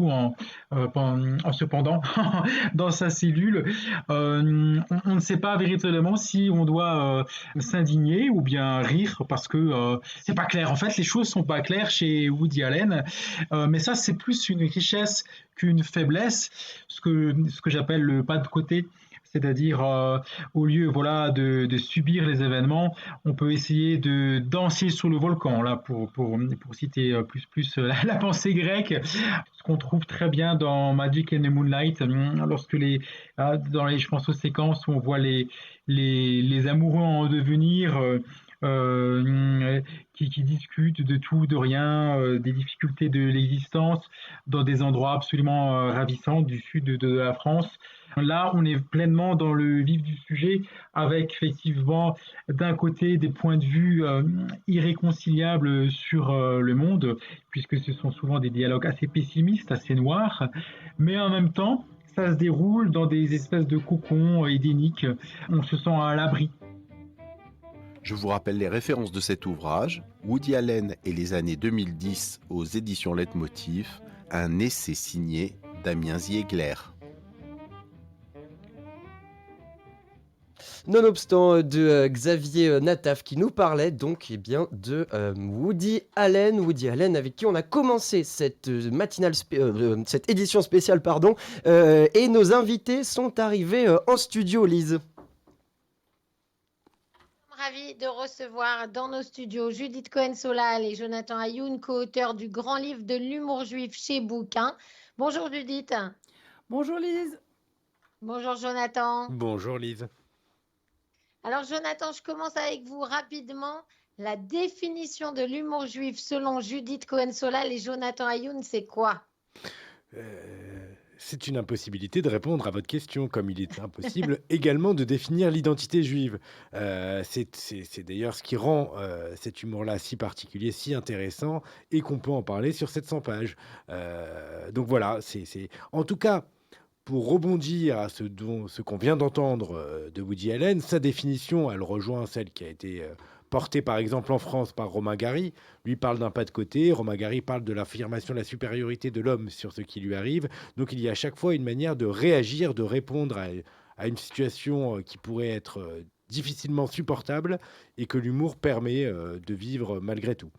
coup en se pendant dans sa cellule. On ne sait pas véritablement si on doit s'indigner ou bien rire parce que c'est pas clair. En fait, les choses sont pas claires chez Woody Allen, mais ça, c'est plus une richesse qu'une faiblesse, ce que j'appelle le pas de côté. C'est-à-dire, au lieu voilà, de subir les événements, on peut essayer de danser sur le volcan, là, pour citer la pensée grecque, ce qu'on trouve très bien dans Magic and the Moonlight, lorsque je pense aux séquences où on voit les amoureux en devenir, qui discutent de tout, de rien, des difficultés de l'existence, dans des endroits absolument ravissants du sud de la France. Là, on est pleinement dans le vif du sujet, avec effectivement d'un côté des points de vue irréconciliables sur le monde, puisque ce sont souvent des dialogues assez pessimistes, assez noirs, mais en même temps, ça se déroule dans des espèces de cocons édéniques. On se sent à l'abri. Je vous rappelle les références de cet ouvrage, Woody Allen et les années 2010 aux éditions Leitmotiv, un essai signé Damien Ziegler. Nonobstant de Xavier Nataf qui nous parlait donc de Woody Allen. Woody Allen avec qui on a commencé cette cette édition spéciale et nos invités sont arrivés en studio, Lise. Ravi de recevoir dans nos studios Judith Cohen-Solal et Jonathan Ayoun, co-auteurs du grand livre de l'humour juif chez Bouquin. Bonjour Judith. Bonjour Lise. Bonjour Jonathan. Bonjour Lise. Alors Jonathan, je commence avec vous rapidement. La définition de l'humour juif selon Judith Cohen-Solal et Jonathan Ayoun, c'est quoi ? C'est une impossibilité de répondre à votre question, comme il est impossible également de définir l'identité juive. C'est d'ailleurs ce qui rend cet humour-là si particulier, si intéressant, et qu'on peut en parler sur 700 pages. Donc voilà, en tout cas, pour rebondir à ce qu'on vient d'entendre de Woody Allen, sa définition, elle rejoint celle qui a été portée par exemple en France par Romain Gary. Lui parle d'un pas de côté, Romain Gary parle de l'affirmation de la supériorité de l'homme sur ce qui lui arrive. Donc il y a à chaque fois une manière de réagir, de répondre à une situation qui pourrait être difficilement supportable et que l'humour permet de vivre malgré tout.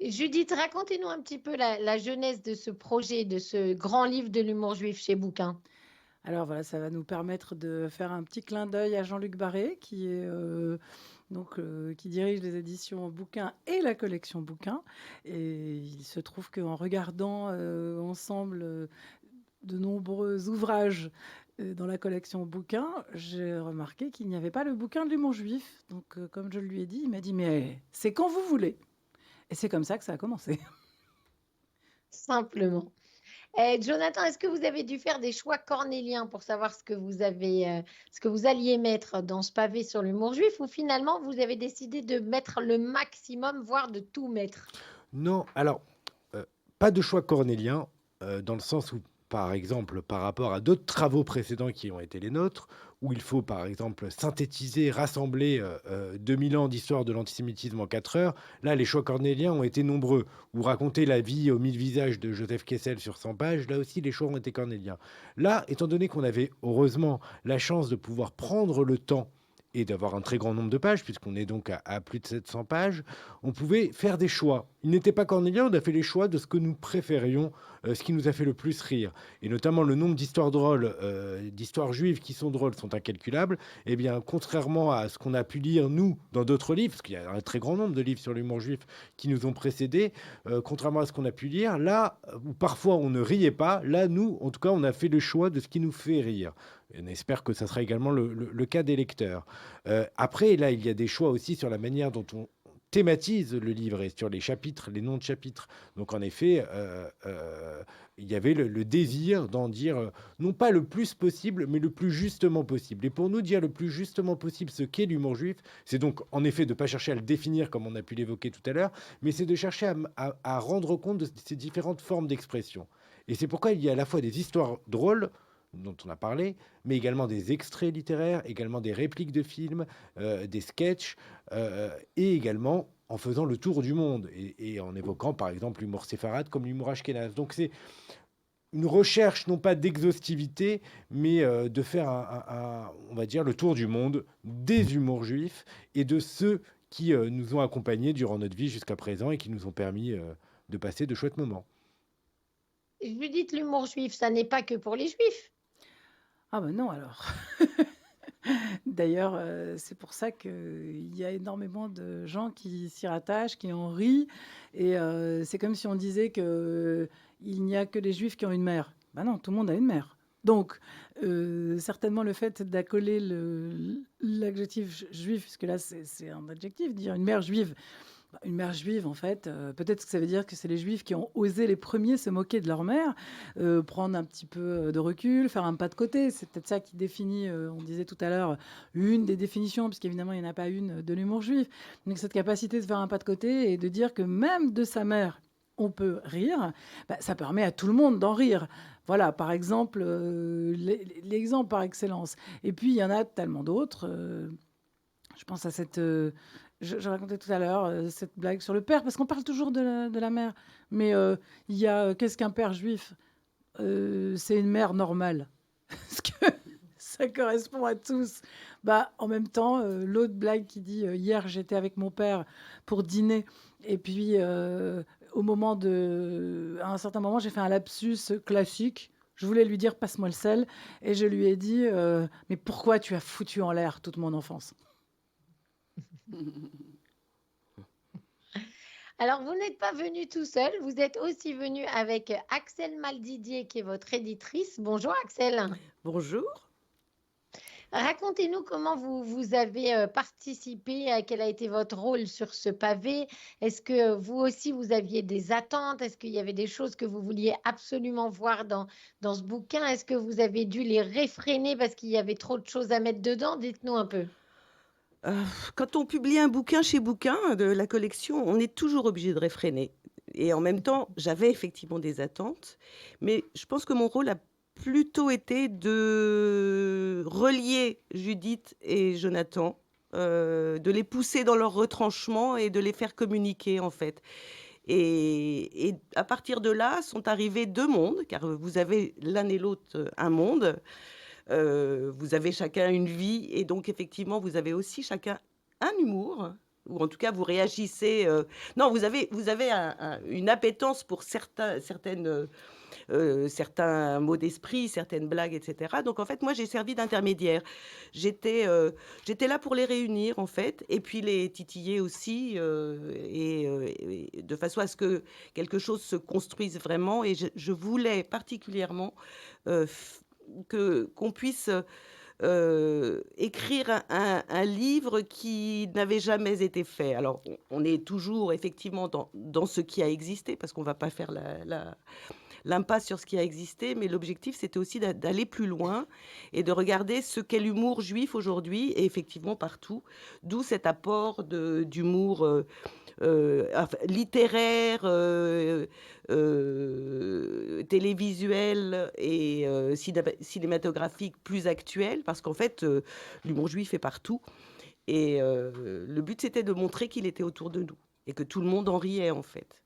Judith, racontez-nous un petit peu la genèse de ce projet, de ce grand livre de l'humour juif chez Bouquin. Alors voilà, ça va nous permettre de faire un petit clin d'œil à Jean-Luc Barré, qui dirige les éditions Bouquin et la collection Bouquin. Et il se trouve qu'en regardant ensemble de nombreux ouvrages dans la collection Bouquin, j'ai remarqué qu'il n'y avait pas le bouquin de l'humour juif. Donc, comme je lui ai dit, il m'a dit « Mais c'est quand vous voulez ». Et c'est comme ça que ça a commencé. Simplement. Jonathan, est-ce que vous avez dû faire des choix cornéliens pour savoir ce que vous alliez mettre dans ce pavé sur l'humour juif, ou finalement vous avez décidé de mettre le maximum, voire de tout mettre ? Non, alors, pas de choix cornélien, dans le sens où, par exemple, par rapport à d'autres travaux précédents qui ont été les nôtres, où il faut, par exemple, synthétiser, rassembler 2000 ans d'histoire de l'antisémitisme en 4 heures, là, les choix cornéliens ont été nombreux. Ou raconter la vie aux 1000 visages de Joseph Kessel sur 100 pages, là aussi, les choix ont été cornéliens. Là, étant donné qu'on avait, heureusement, la chance de pouvoir prendre le temps et d'avoir un très grand nombre de pages, puisqu'on est donc à plus de 700 pages, on pouvait faire des choix. Il n'était pas cornélien, on a fait les choix de ce que nous préférions, ce qui nous a fait le plus rire. Et notamment le nombre d'histoires drôles, d'histoires juives qui sont drôles, sont incalculables. Eh bien, contrairement à ce qu'on a pu lire, nous, dans d'autres livres, parce qu'il y a un très grand nombre de livres sur l'humour juif qui nous ont précédés, contrairement à ce qu'on a pu lire, là, où parfois on ne riait pas, là, nous, en tout cas, on a fait le choix de ce qui nous fait rire. On espère que ça sera également le cas des lecteurs. Après, là, il y a des choix aussi sur la manière dont on thématise le livre et sur les chapitres, les noms de chapitres. Donc, en effet, il y avait le désir d'en dire, non pas le plus possible, mais le plus justement possible. Et pour nous, dire le plus justement possible ce qu'est l'humour juif, c'est donc, en effet, de ne pas chercher à le définir comme on a pu l'évoquer tout à l'heure, mais c'est de chercher à rendre compte de ces différentes formes d'expression. Et c'est pourquoi il y a à la fois des histoires drôles, dont on a parlé, mais également des extraits littéraires, également des répliques de films, des sketchs, et également, en faisant le tour du monde et en évoquant par exemple l'humour séfarade comme l'humour ashkénaze. Donc c'est une recherche non pas d'exhaustivité, mais de faire on va dire, le tour du monde des humours juifs et de ceux qui nous ont accompagnés durant notre vie jusqu'à présent et qui nous ont permis de passer de chouettes moments. Judith, l'humour juif, ça n'est pas que pour les juifs. Ah ben non alors. D'ailleurs, c'est pour ça qu'il y a énormément de gens qui s'y rattachent, qui en rient. Et c'est comme si on disait qu'il n'y a que les juifs qui ont une mère. Ben non, tout le monde a une mère. Donc, certainement le fait d'accoler l'adjectif juif, puisque là c'est un adjectif, dire une mère juive. Une mère juive, en fait, peut-être que ça veut dire que c'est les juifs qui ont osé les premiers se moquer de leur mère, prendre un petit peu de recul, faire un pas de côté. C'est peut-être ça qui définit, on disait tout à l'heure, une des définitions, puisqu'évidemment, il n'y en a pas une de l'humour juif. Donc cette capacité de faire un pas de côté et de dire que même de sa mère, on peut rire, ça permet à tout le monde d'en rire. Voilà, par exemple, l'exemple par excellence. Et puis, il y en a tellement d'autres. Je pense à cette... je racontais tout à l'heure cette blague sur le père, parce qu'on parle toujours de la mère. Mais il y a... qu'est-ce qu'un père juif? C'est une mère normale. Parce que ça correspond à tous. En même temps, l'autre blague qui dit hier, j'étais avec mon père pour dîner. Et puis, à un certain moment, j'ai fait un lapsus classique. Je voulais lui dire, passe-moi le sel. Et je lui ai dit, mais pourquoi tu as foutu en l'air toute mon enfance? Alors, vous n'êtes pas venu tout seul, vous êtes aussi venu avec Axel Maldidier, qui est votre éditrice. Bonjour Axel. Bonjour. Racontez-nous comment vous avez participé, quel a été votre rôle sur ce pavé. Est-ce que vous aussi, vous aviez des attentes? Est-ce qu'il y avait des choses que vous vouliez absolument voir dans ce bouquin? Est-ce que vous avez dû les réfréner parce qu'il y avait trop de choses à mettre dedans? Dites-nous un peu. Quand on publie un bouquin chez Bouquin de la collection, on est toujours obligé de réfréner. Et en même temps, j'avais effectivement des attentes, mais je pense que mon rôle a plutôt été de relier Judith et Jonathan, de les pousser dans leur retranchement et de les faire communiquer en fait. Et à partir de là sont arrivés deux mondes, car vous avez l'un et l'autre un monde. Vous avez chacun une vie et donc effectivement vous avez aussi chacun un humour ou en tout cas vous réagissez non vous avez une appétence pour certains mots d'esprit, certaines blagues, etc. Donc en fait moi j'ai servi d'intermédiaire. J'étais là pour les réunir en fait et puis les titiller aussi et de façon à ce que quelque chose se construise vraiment et je voulais particulièrement qu'on puisse écrire un livre qui n'avait jamais été fait. Alors, on est toujours effectivement dans ce qui a existé, parce qu'on ne va pas faire l'impasse sur ce qui a existé, mais l'objectif, c'était aussi d'aller plus loin et de regarder ce qu'est l'humour juif aujourd'hui, et effectivement partout, d'où cet apport d'humour littéraire, télévisuel et cinématographique plus actuel, parce qu'en fait, l'humour juif est partout. Et le but, c'était de montrer qu'il était autour de nous et que tout le monde en riait, en fait.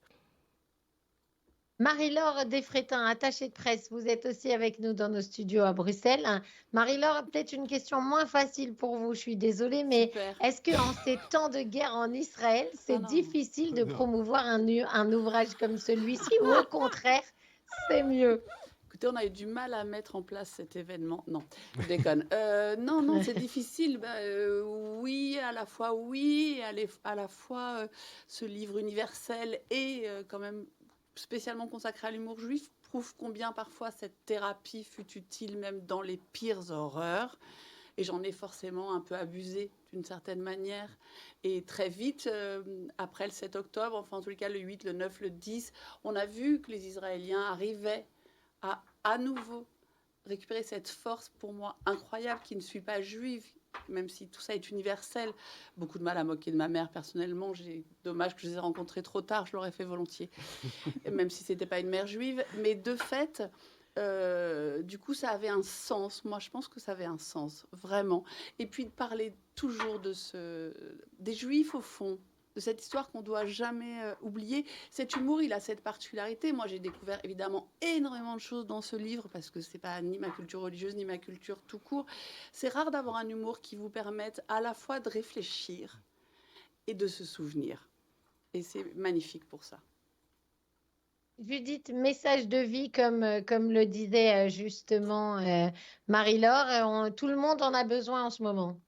Marie-Laure Desfrétins, attachée de presse, vous êtes aussi avec nous dans nos studios à Bruxelles. Marie-Laure, peut-être une question moins facile pour vous, je suis désolée, mais Super. est-ce qu'en ces temps de guerre en Israël, c'est difficile de promouvoir un ouvrage comme celui-ci ou au contraire, c'est mieux? Écoutez, on a eu du mal à mettre en place cet événement. Non, je déconne. Non, c'est difficile. Oui, à la fois oui, et à la fois ce livre universel et quand même spécialement consacré à l'humour juif prouve combien parfois cette thérapie fut utile même dans les pires horreurs. Et j'en ai forcément un peu abusé d'une certaine manière. Et très vite, après le 7 octobre, enfin en tout cas le 8, le 9, le 10, on a vu que les Israéliens arrivaient à nouveau récupérer cette force pour moi incroyable qui ne suis pas juive, même si tout ça est universel. Beaucoup de mal à moquer de ma mère personnellement. Dommage que je les ai rencontrés trop tard, je l'aurais fait volontiers, même si c'était pas une mère juive. Mais de fait, du coup, ça avait un sens. Moi, je pense que ça avait un sens, vraiment. Et puis de parler toujours des juifs au fond. de cette histoire qu'on doit jamais oublier. Cet humour, il a cette particularité. Moi, j'ai découvert évidemment énormément de choses dans ce livre parce que c'est pas ni ma culture religieuse ni ma culture tout court. C'est rare d'avoir un humour qui vous permette à la fois de réfléchir et de se souvenir. Et c'est magnifique pour ça. Judith, message de vie, comme le disait justement Marie-Laure, tout le monde en a besoin en ce moment.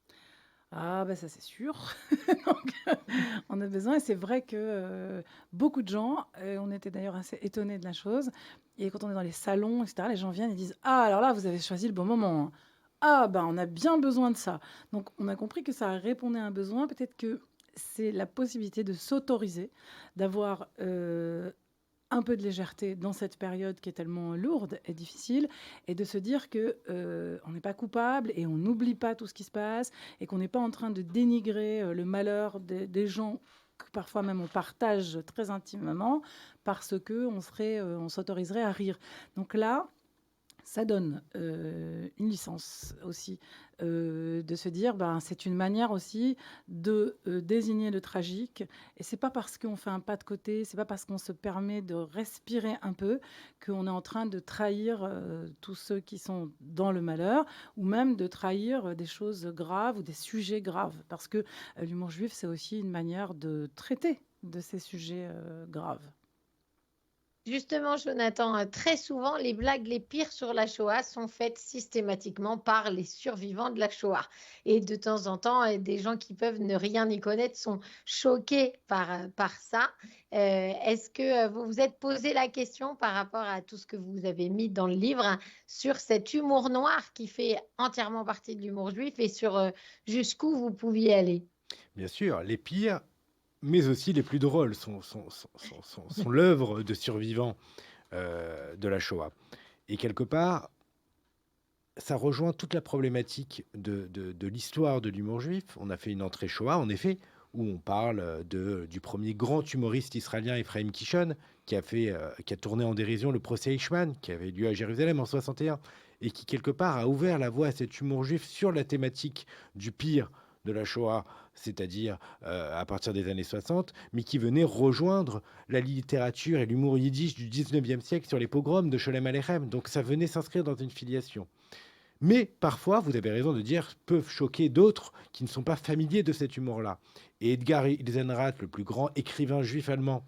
Ah, bah ça c'est sûr. Donc, on a besoin, et c'est vrai que beaucoup de gens, on était d'ailleurs assez étonnés de la chose, et quand on est dans les salons, etc., les gens viennent et disent ah, alors là, vous avez choisi le bon moment. Hein. Ah, bah on a bien besoin de ça. Donc, on a compris que ça répondait à un besoin. Peut-être que c'est la possibilité de s'autoriser, d'avoir un peu de légèreté dans cette période qui est tellement lourde et difficile, et de se dire que on n'est pas coupable et on n'oublie pas tout ce qui se passe et qu'on n'est pas en train de dénigrer le malheur des gens que parfois même on partage très intimement parce que on s'autoriserait à rire. Donc là, ça donne une licence aussi de se dire c'est une manière aussi de désigner le tragique, et c'est pas parce qu'on fait un pas de côté, c'est pas parce qu'on se permet de respirer un peu qu'on est en train de trahir tous ceux qui sont dans le malheur, ou même de trahir des choses graves ou des sujets graves, parce que l'humour juif, c'est aussi une manière de traiter de ces sujets graves. Justement, Jonathan, très souvent, les blagues les pires sur la Shoah sont faites systématiquement par les survivants de la Shoah. Et de temps en temps, des gens qui peuvent ne rien y connaître sont choqués par ça. Est-ce que vous vous êtes posé la question par rapport à tout ce que vous avez mis dans le livre sur cet humour noir qui fait entièrement partie de l'humour juif, et sur jusqu'où vous pouviez aller? Bien sûr, les pires, mais aussi les plus drôles, sont l'œuvre de survivants de la Shoah. Et quelque part, ça rejoint toute la problématique de l'histoire de l'humour juif. On a fait une entrée Shoah, en effet, où on parle du premier grand humoriste israélien, Ephraim Kishon, qui a tourné en dérision le procès Eichmann, qui avait lieu à Jérusalem en 61, et qui, quelque part, a ouvert la voie à cet humour juif sur la thématique du pire de la Shoah, c'est-à-dire à partir des années 60, mais qui venait rejoindre la littérature et l'humour yiddish du 19e siècle sur les pogroms de Sholem Aleichem. Donc ça venait s'inscrire dans une filiation. Mais parfois, vous avez raison de dire, peuvent choquer d'autres qui ne sont pas familiers de cet humour-là. Et Edgar Ilsenrath, le plus grand écrivain juif allemand,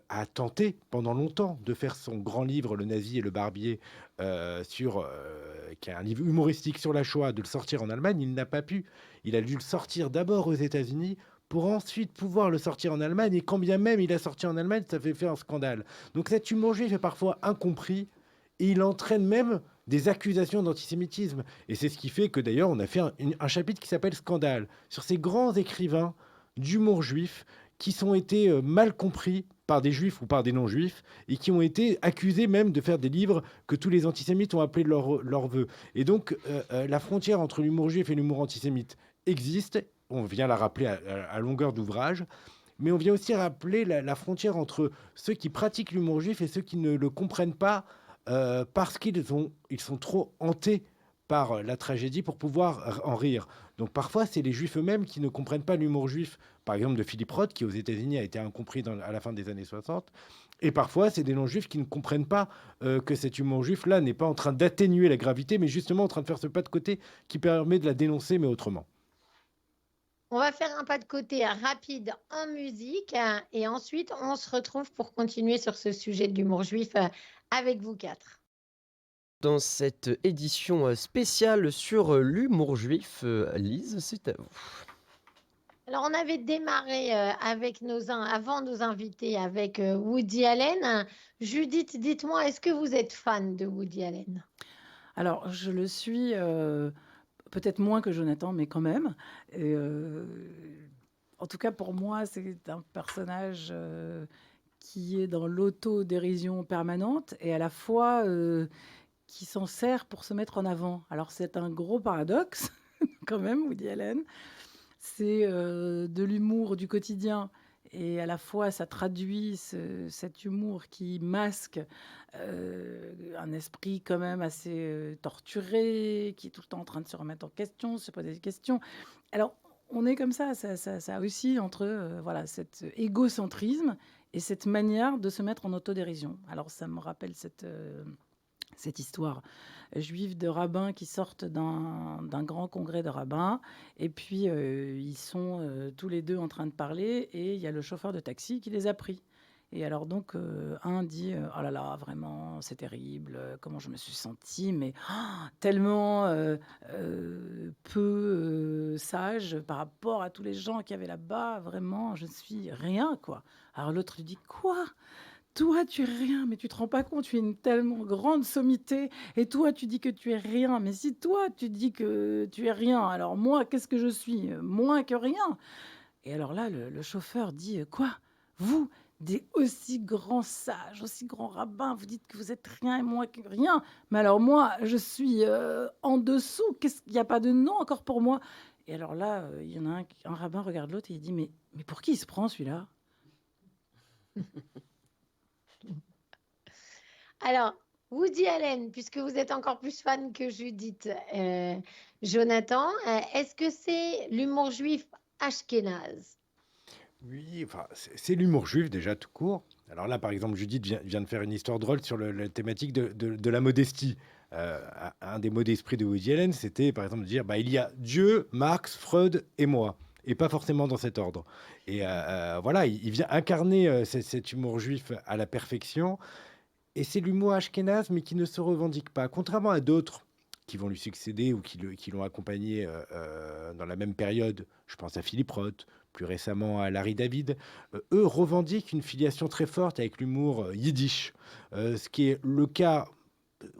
a tenté pendant longtemps de faire son grand livre Le Nazi et le Barbier, qui est un livre humoristique sur la Shoah, de le sortir en Allemagne. Il n'a pas pu. Il a dû le sortir d'abord aux États-Unis pour ensuite pouvoir le sortir en Allemagne. Et quand bien même il a sorti en Allemagne, ça fait un scandale. Donc cet humour juif est parfois incompris, et il entraîne même des accusations d'antisémitisme. Et c'est ce qui fait que d'ailleurs on a fait un chapitre qui s'appelle Scandale, sur ces grands écrivains d'humour juif qui ont été mal compris par des juifs ou par des non-juifs, et qui ont été accusés même de faire des livres que tous les antisémites ont appelés leur vœu. Et donc la frontière entre l'humour juif et l'humour antisémite existe, on vient la rappeler à longueur d'ouvrage, mais on vient aussi rappeler la frontière entre ceux qui pratiquent l'humour juif et ceux qui ne le comprennent pas, parce qu'ils sont trop hantés par la tragédie pour pouvoir en rire. Donc parfois, c'est les juifs eux-mêmes qui ne comprennent pas l'humour juif, par exemple de Philippe Roth, qui aux États-Unis a été incompris à la fin des années 60. Et parfois, c'est des non-juifs qui ne comprennent pas que cet humour juif-là n'est pas en train d'atténuer la gravité, mais justement en train de faire ce pas de côté qui permet de la dénoncer, mais autrement. On va faire un pas de côté rapide en musique, et ensuite on se retrouve pour continuer sur ce sujet de l'humour juif avec vous quatre. Dans cette édition spéciale sur l'humour juif, Lise, c'est à vous. Alors on avait démarré avant nos invités avec Woody Allen. Judith, dites-moi, est-ce que vous êtes fan de Woody Allen? Alors, je le suis peut-être moins que Jonathan, mais quand même. Et, en tout cas, pour moi, c'est un personnage qui est dans l'autodérision permanente et à la fois qui s'en sert pour se mettre en avant. Alors, c'est un gros paradoxe, quand même, Woody Allen. C'est de l'humour du quotidien, et à la fois ça traduit cet humour qui masque un esprit quand même assez torturé, qui est tout le temps en train de se remettre en question, se poser des questions. Alors, on est comme ça oscille entre voilà, cet égocentrisme et cette manière de se mettre en autodérision. Alors ça me rappelle cette histoire juive de rabbins qui sortent d'un grand congrès de rabbins et puis ils sont tous les deux en train de parler et il y a le chauffeur de taxi qui les a pris. Et alors donc un dit oh là là vraiment c'est terrible comment je me suis sentie mais tellement peu sage par rapport à tous les gens qu'il y avait là-bas, vraiment je ne suis rien quoi. Alors l'autre lui dit quoi? Toi, tu es rien, mais tu te rends pas compte, tu es une tellement grande sommité, et toi, tu dis que tu es rien. Mais si toi, tu dis que tu es rien, alors moi, qu'est-ce que je suis? Moins que rien. Et alors là, le chauffeur dit quoi? Vous, des aussi grands sages, aussi grands rabbins, vous dites que vous êtes rien et moins que rien. Mais alors moi, je suis en dessous. Qu'est-ce qu'il n'y a pas de nom encore pour moi? Et alors là, il y en a un rabbin regarde l'autre et il dit mais pour qui il se prend celui-là? Alors, Woody Allen, puisque vous êtes encore plus fan que Judith, Jonathan, est-ce que c'est l'humour juif ashkénaze? Oui, enfin, c'est l'humour juif déjà tout court. Alors là, par exemple, Judith vient de faire une histoire drôle sur la thématique de la modestie. Un des mots d'esprit de Woody Allen, c'était par exemple de dire il y a Dieu, Marx, Freud et moi, et pas forcément dans cet ordre. Et voilà, il vient incarner cet humour juif à la perfection. Et c'est l'humour ashkénaze, mais qui ne se revendique pas. Contrairement à d'autres qui vont lui succéder ou qui l'ont accompagné dans la même période, je pense à Philippe Roth, plus récemment à Larry David, eux revendiquent une filiation très forte avec l'humour yiddish. Ce qui est le cas,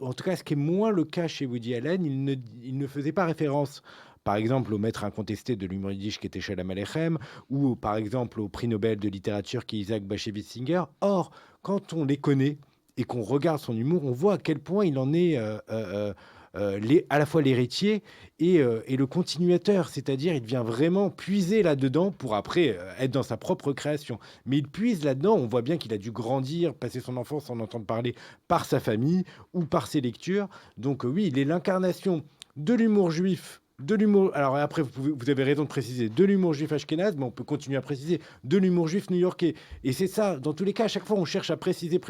en tout cas ce qui est moins le cas chez Woody Allen, il ne faisait pas référence par exemple au maître incontesté de l'humour yiddish qui était Shalom Aleichem, ou par exemple au prix Nobel de littérature qui est Isaac Bashevis-Singer. Or, quand on les connaît, et qu'on regarde son humour, on voit à quel point il en est à la fois l'héritier et le continuateur. C'est-à-dire, il vient vraiment puiser là-dedans pour après être dans sa propre création. Mais il puise là-dedans, on voit bien qu'il a dû grandir, passer son enfance en entendre parler par sa famille ou par ses lectures. Donc oui, il est l'incarnation de l'humour juif. De l'humour. Alors après, vous avez raison de préciser de l'humour juif ashkénaze, mais on peut continuer à préciser de l'humour juif new-yorkais. Et c'est ça, dans tous les cas, à chaque fois, on cherche à préciser.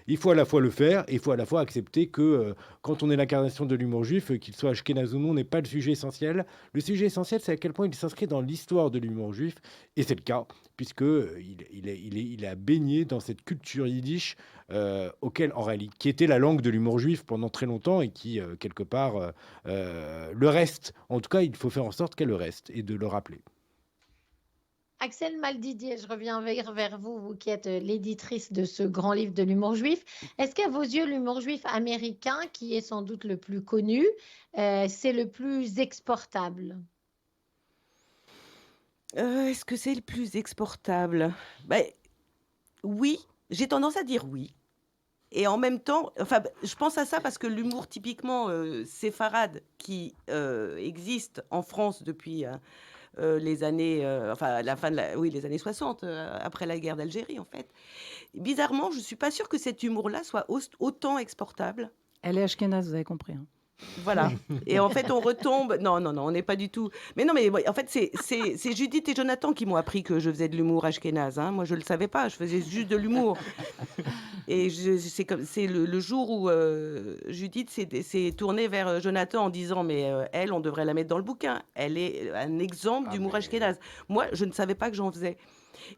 Il faut à la fois le faire, et il faut à la fois accepter que quand on est l'incarnation de l'humour juif, qu'il soit ashkénaze ou non, n'est pas le sujet essentiel. Le sujet essentiel, c'est à quel point il s'inscrit dans l'histoire de l'humour juif, et c'est le cas, puisque il a baigné dans cette culture yiddish en réalité, qui était la langue de l'humour juif pendant très longtemps et qui, quelque part, le reste. En tout cas, il faut faire en sorte qu'elle le reste et de le rappeler. Axel Maldidier, je reviens vers vous, vous qui êtes l'éditrice de ce grand livre de l'humour juif. Est-ce qu'à vos yeux, l'humour juif américain, qui est sans doute le plus connu, c'est le plus exportable? Est-ce que c'est le plus exportable? Oui, j'ai tendance à dire oui. Et en même temps, je pense à ça parce que l'humour typiquement séfarade qui existe en France depuis les années, la fin les années 60, après la guerre d'Algérie en fait. Bizarrement, je suis pas sûre que cet humour-là soit autant exportable. Elle est ashkénaze, vous avez compris. Hein. Voilà. Et en fait, on retombe. Non, on n'est pas du tout. Mais non, mais en fait, c'est Judith et Jonathan qui m'ont appris que je faisais de l'humour ashkénaze. Hein. Moi, je le savais pas. Je faisais juste de l'humour. Et c'est le jour où Judith s'est tournée vers Jonathan en disant mais elle, on devrait la mettre dans le bouquin. Elle est un exemple d'humour ashkénaze. Moi, je ne savais pas que j'en faisais.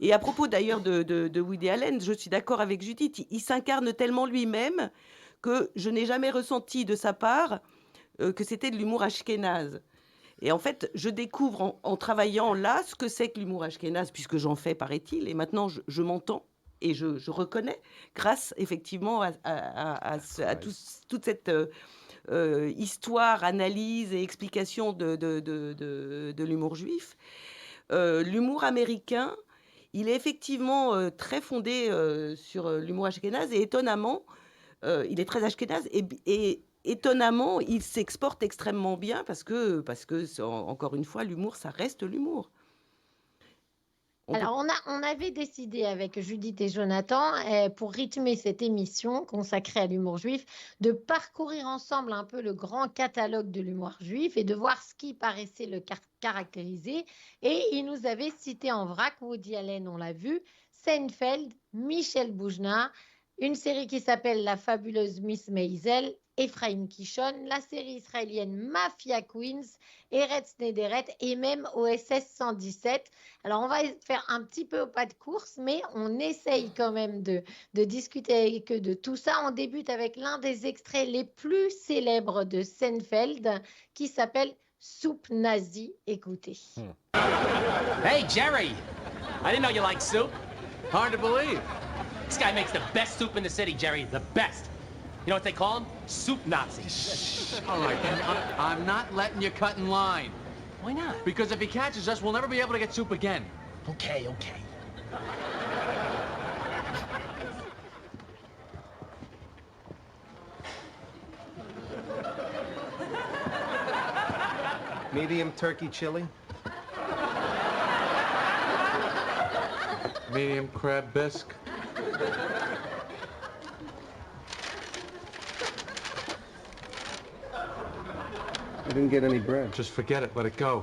Et à propos d'ailleurs de Woody Allen, je suis d'accord avec Judith. Il s'incarne tellement lui-même que je n'ai jamais ressenti de sa part que c'était de l'humour ashkénaze. Et en fait, je découvre en travaillant là ce que c'est que l'humour ashkénaze, puisque j'en fais, paraît-il, et maintenant je m'entends et je reconnais, grâce effectivement à toute cette histoire, analyse et explication de l'humour juif. L'humour américain, il est effectivement très fondé sur l'humour ashkénaze, et étonnamment, il est très ashkénaze, et étonnamment, il s'exporte extrêmement bien parce que encore une fois, l'humour, ça reste l'humour. On peut- Alors, on avait décidé avec Judith et Jonathan, pour rythmer cette émission consacrée à l'humour juif, de parcourir ensemble un peu le grand catalogue de l'humour juif et de voir ce qui paraissait le caractériser. Et ils nous avaient cité en vrac Woody Allen, on l'a vu, Seinfeld, Michel Boujna, une série qui s'appelle La fabuleuse Miss Maisel, Ephraim Kishon, la série israélienne Mafia Queens, Eretz Nederet et même OSS 117. Alors, on va faire un petit peu au pas de course, mais on essaye quand même de discuter avec eux de tout ça. On débute avec l'un des extraits les plus célèbres de Seinfeld qui s'appelle Soupe nazie. Écoutez. Hey, Jerry! I didn't know you liked soup. Hard to believe. This guy makes the best soup in the city, Jerry. The best. You know what they call him? Soup Nazi. All right, then. I'm not letting you cut in line. Why not? Because if he catches us, we'll never be able to get soup again. Okay, okay. Medium turkey chili. Medium crab bisque. I didn't get any bread. Just forget it. Let it go.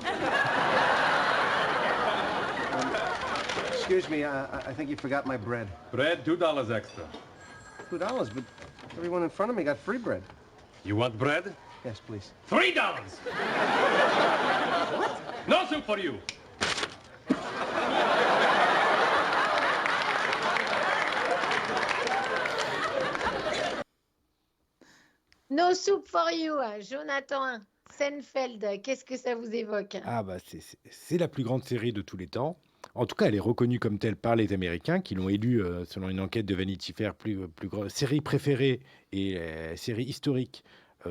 Excuse me, I think you forgot my bread. Bread, $2 extra. $2, but everyone in front of me got free bread. You want bread? Yes, please. $3! What? No soup for you. No soup for you, Jonathan. Seinfeld, qu'est-ce que ça vous évoque? Ah bah c'est la plus grande série de tous les temps. En tout cas, elle est reconnue comme telle par les Américains qui l'ont élue, selon une enquête de Vanity Fair, plus série préférée et série historique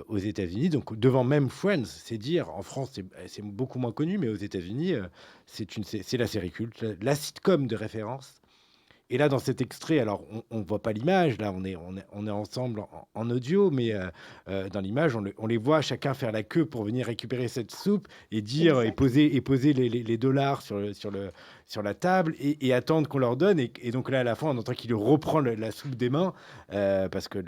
aux États-Unis. Donc devant même Friends, c'est dire. En France, c'est beaucoup moins connu, mais aux États-Unis, c'est la série culte, la sitcom de référence. Et là, dans cet extrait, alors on ne voit pas l'image, là on est ensemble en audio, mais dans l'image, on les voit chacun faire la queue pour venir récupérer cette soupe et dire et poser les dollars sur la table et attendre qu'on leur donne. Et donc là, à la fin, on entend qu'il reprend la soupe des mains parce que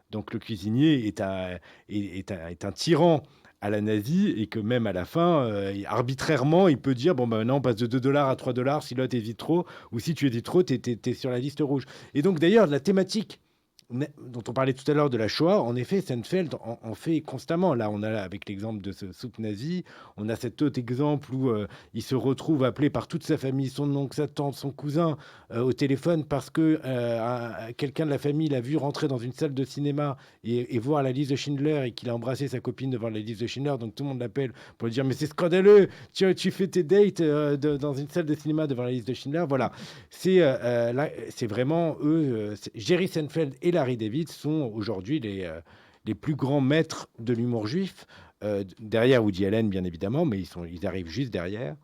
donc le cuisinier est un tyran à la nazie et que même à la fin, arbitrairement, il peut dire bon ben maintenant on passe de $2 à $3 si l'autre hésite trop ou si tu hésites trop, t'es sur la liste rouge. Et donc d'ailleurs la thématique dont on parlait tout à l'heure de la Shoah, en effet, Seinfeld en fait constamment. Là, on a avec l'exemple de ce soupe nazi, on a cet autre exemple où il se retrouve appelé par toute sa famille, son oncle, sa tante, son cousin, au téléphone parce que quelqu'un de la famille l'a vu rentrer dans une salle de cinéma et voir la liste de Schindler et qu'il a embrassé sa copine devant la liste de Schindler. Donc tout le monde l'appelle pour lui dire mais c'est scandaleux, tu fais tes dates dans une salle de cinéma devant la liste de Schindler. Voilà, c'est vraiment eux, Jerry Seinfeld et Larry David sont aujourd'hui les plus grands maîtres de l'humour juif, derrière Woody Allen bien évidemment, mais ils arrivent juste derrière.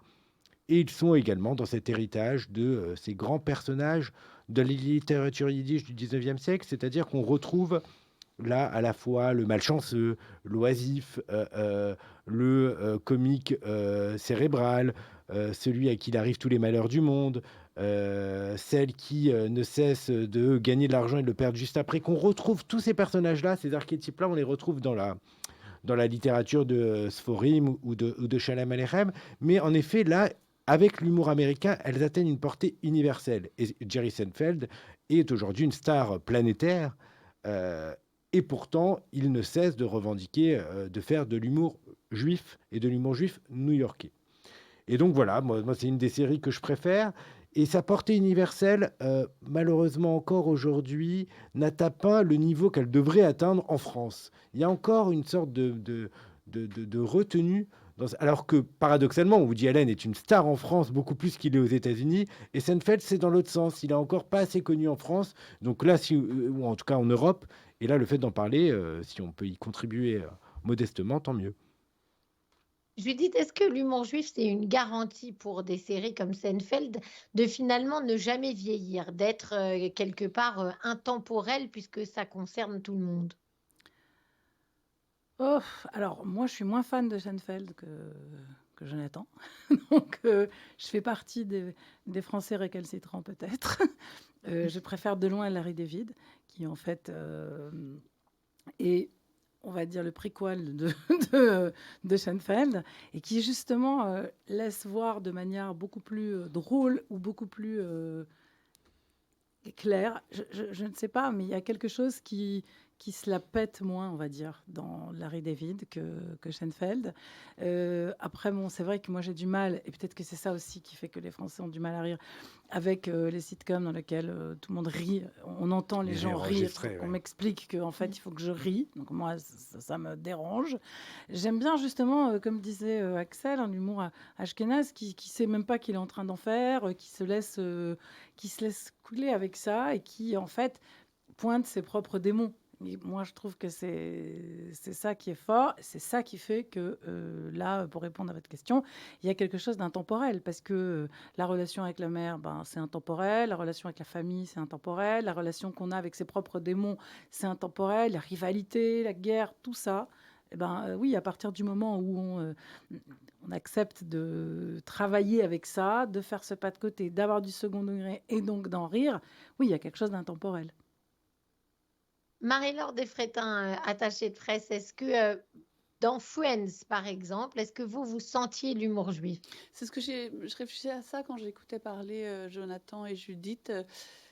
Et ils sont également dans cet héritage de ces grands personnages de la littérature yiddish du 19e siècle, c'est-à-dire qu'on retrouve là à la fois le malchanceux, l'oisif, le comique cérébral, celui à qui il arrive tous les malheurs du monde, celle qui ne cesse de gagner de l'argent et de le perdre juste après, qu'on retrouve tous ces personnages-là, ces archétypes-là, on les retrouve dans la littérature de Sforim ou de Shalom Aleichem, mais en effet, là, avec l'humour américain, elles atteignent une portée universelle. Et Jerry Seinfeld est aujourd'hui une star planétaire, et pourtant, il ne cesse de revendiquer de faire de l'humour juif et de l'humour juif new-yorkais. Et donc voilà, moi c'est une des séries que je préfère. Et sa portée universelle, malheureusement encore aujourd'hui, n'atteint pas le niveau qu'elle devrait atteindre en France. Il y a encore une sorte de retenue, alors que paradoxalement, Woody Allen est une star en France, beaucoup plus qu'il est aux États-Unis, et Seinfeld, c'est dans l'autre sens. Il n'est encore pas assez connu en France, donc là, ou en tout cas en Europe, et là, le fait d'en parler, si on peut y contribuer modestement, tant mieux. Judith, est-ce que l'humour juif, c'est une garantie pour des séries comme Seinfeld de finalement ne jamais vieillir, d'être quelque part intemporel puisque ça concerne tout le monde? Oh, alors moi je suis moins fan de Seinfeld que que Jonathan. Donc, je fais partie des Français récalcitrants, peut-être. Je préfère de loin Larry David, qui en fait est, on va dire, le préquel de Seinfeld, et qui justement laisse voir de manière beaucoup plus drôle ou beaucoup plus claire. Je ne sais pas, mais il y a quelque chose qui se la pète moins, on va dire, dans Larry David que Seinfeld. Après, bon, c'est vrai que moi j'ai du mal, et peut-être que c'est ça aussi qui fait que les Français ont du mal à rire, avec les sitcoms dans lesquels tout le monde rit. On entend les gens rire, on m'explique qu'en fait il faut que je rie. Donc moi, ça me dérange. J'aime bien justement, comme disait Axel, un humour ashkénaze qui sait même pas qu'il est en train d'en faire, qui se laisse couler avec ça et qui en fait pointe ses propres démons. Et moi, je trouve que c'est ça qui est fort. C'est ça qui fait que, là, pour répondre à votre question, il y a quelque chose d'intemporel. Parce que la relation avec la mère, c'est intemporel. La relation avec la famille, c'est intemporel. La relation qu'on a avec ses propres démons, c'est intemporel. La rivalité, la guerre, tout ça. Oui, à partir du moment où on accepte de travailler avec ça, de faire ce pas de côté, d'avoir du second degré et donc d'en rire, oui, il y a quelque chose d'intemporel. Marie-Laure Desfrétins, attachée de presse, est-ce que dans Friends, par exemple, est-ce que vous sentiez l'humour juif? C'est ce que je réfléchissais à ça quand j'écoutais parler Jonathan et Judith.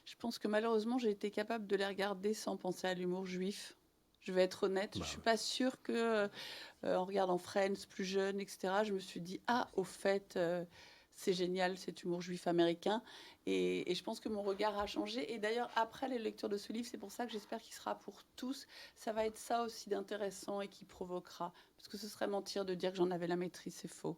Je pense que malheureusement, j'ai été capable de les regarder sans penser à l'humour juif. Je vais être honnête, je ne suis pas sûre que, en regardant Friends plus jeune, etc., je me suis dit « Ah, au fait, c'est génial cet humour juif américain ». Et je pense que mon regard a changé. Et d'ailleurs, après les lectures de ce livre, c'est pour ça que j'espère qu'il sera pour tous. Ça va être ça aussi d'intéressant et qui provoquera. Parce que ce serait mentir de dire que j'en avais la maîtrise, c'est faux.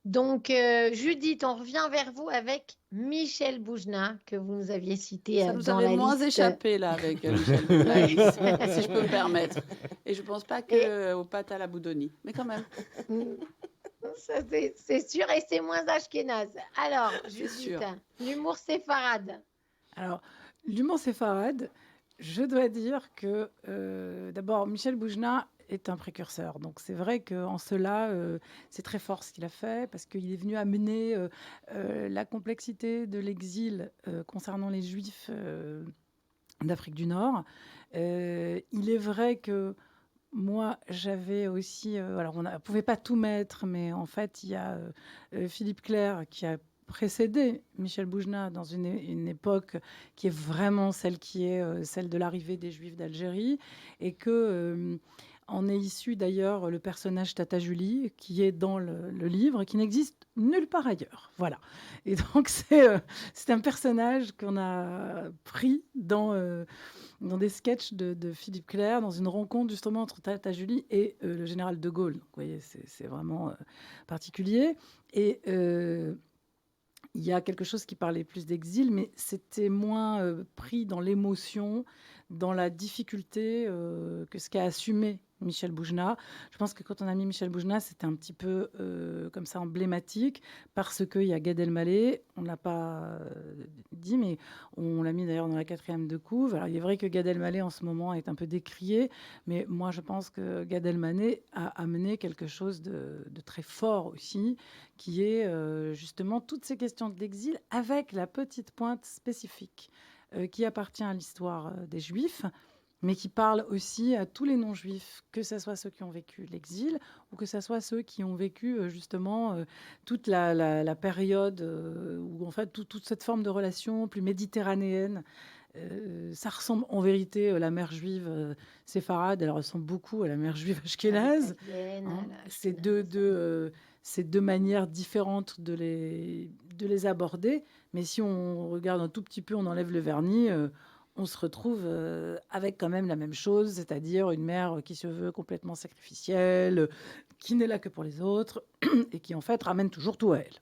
Donc, Judith, on revient vers vous avec Michel Boujna, que vous nous aviez cité ça nous dans avait la moins liste. échappé, là, avec Michel Boujna, si je peux me permettre. Et je ne pense pas qu'aux pâtes à la Boudoni. Mais quand même. Ça, c'est sûr, et c'est moins ashkénaze. Alors, Judith, l'humour séfarade. Alors, l'humour séfarade, je dois dire que, d'abord, Michel Boujna est un précurseur. Donc, c'est vrai qu'en cela, c'est très fort ce qu'il a fait, parce qu'il est venu amener la complexité de l'exil concernant les Juifs d'Afrique du Nord. Il est vrai que moi, j'avais aussi... alors, on ne pouvait pas tout mettre, mais en fait, il y a Philippe Clerc qui a précédé Michel Boujna dans une époque qui est vraiment celle de l'arrivée des Juifs d'Algérie, et que en est issu d'ailleurs le personnage Tata Julie, qui est dans le livre, qui n'existe nulle part ailleurs. Voilà. Et donc, c'est un personnage qu'on a pris dans des sketchs de Philippe Clerc, dans une rencontre justement entre Tata Julie et le général de Gaulle. Donc, vous voyez, c'est vraiment particulier. Et il y a quelque chose qui parlait plus d'exil, mais c'était moins pris dans l'émotion, dans la difficulté que ce qu'a assumé Michel Boujna. Je pense que quand on a mis Michel Boujna, c'était un petit peu comme ça emblématique, parce qu'il y a Gad Elmaleh, on ne l'a pas dit, mais on l'a mis d'ailleurs dans la 4e de couve. Alors, il est vrai que Gad Elmaleh en ce moment est un peu décrié, mais moi je pense que Gad Elmaleh a amené quelque chose de très fort aussi, qui est justement toutes ces questions d'exil avec la petite pointe spécifique qui appartient à l'histoire des Juifs, mais qui parle aussi à tous les non-juifs, que ce soit ceux qui ont vécu l'exil ou que ce soit ceux qui ont vécu justement toute la période où en fait toute cette forme de relation plus méditerranéenne. Ça ressemble en vérité la mère juive séfarade, elle ressemble beaucoup à la mère juive ashkénaze. C'est deux manières différentes de les aborder, mais si on regarde un tout petit peu, on enlève le vernis, on se retrouve avec quand même la même chose, c'est-à-dire une mère qui se veut complètement sacrificielle, qui n'est là que pour les autres, et qui en fait ramène toujours tout à elle.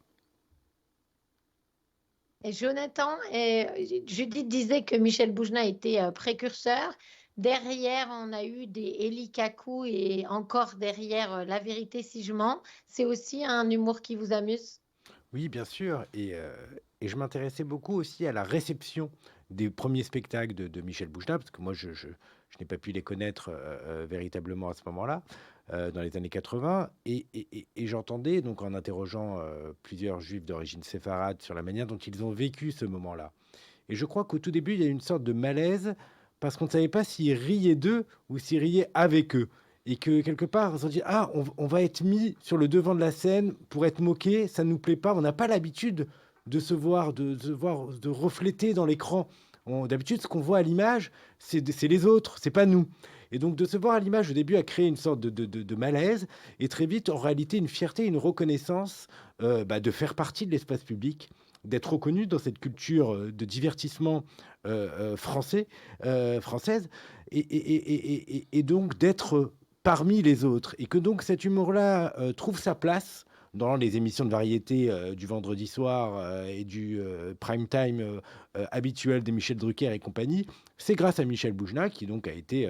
Et Jonathan, Judith disait que Michel Boujna était précurseur. Derrière, on a eu des Eli Kakou et encore derrière La Vérité si je mens. C'est aussi un humour qui vous amuse? Oui, bien sûr. Et je m'intéressais beaucoup aussi à la réception des premiers spectacles de Michel Boujna, parce que moi, je n'ai pas pu les connaître véritablement à ce moment-là. dans les années 80. Et j'entendais, donc en interrogeant plusieurs juifs d'origine séfarade sur la manière dont ils ont vécu ce moment-là. Et je crois qu'au tout début, il y a une sorte de malaise parce qu'on ne savait pas s'ils riaient d'eux ou s'ils riaient avec eux. Et que quelque part, on se dit, on va être mis sur le devant de la scène pour être moqué, ça ne nous plaît pas, on n'a pas l'habitude de se voir, de refléter dans l'écran. D'habitude, ce qu'on voit à l'image, c'est les autres, c'est pas nous. Et donc, de se voir à l'image, au début, a créé une sorte de malaise, et très vite, en réalité, une fierté, une reconnaissance de faire partie de l'espace public, d'être reconnu dans cette culture de divertissement française, et donc d'être parmi les autres. Et que donc cet humour-là trouve sa place dans les émissions de variété du vendredi soir et du prime time habituel de Michel Drucker et compagnie. C'est grâce à Michel Boujna, qui donc a été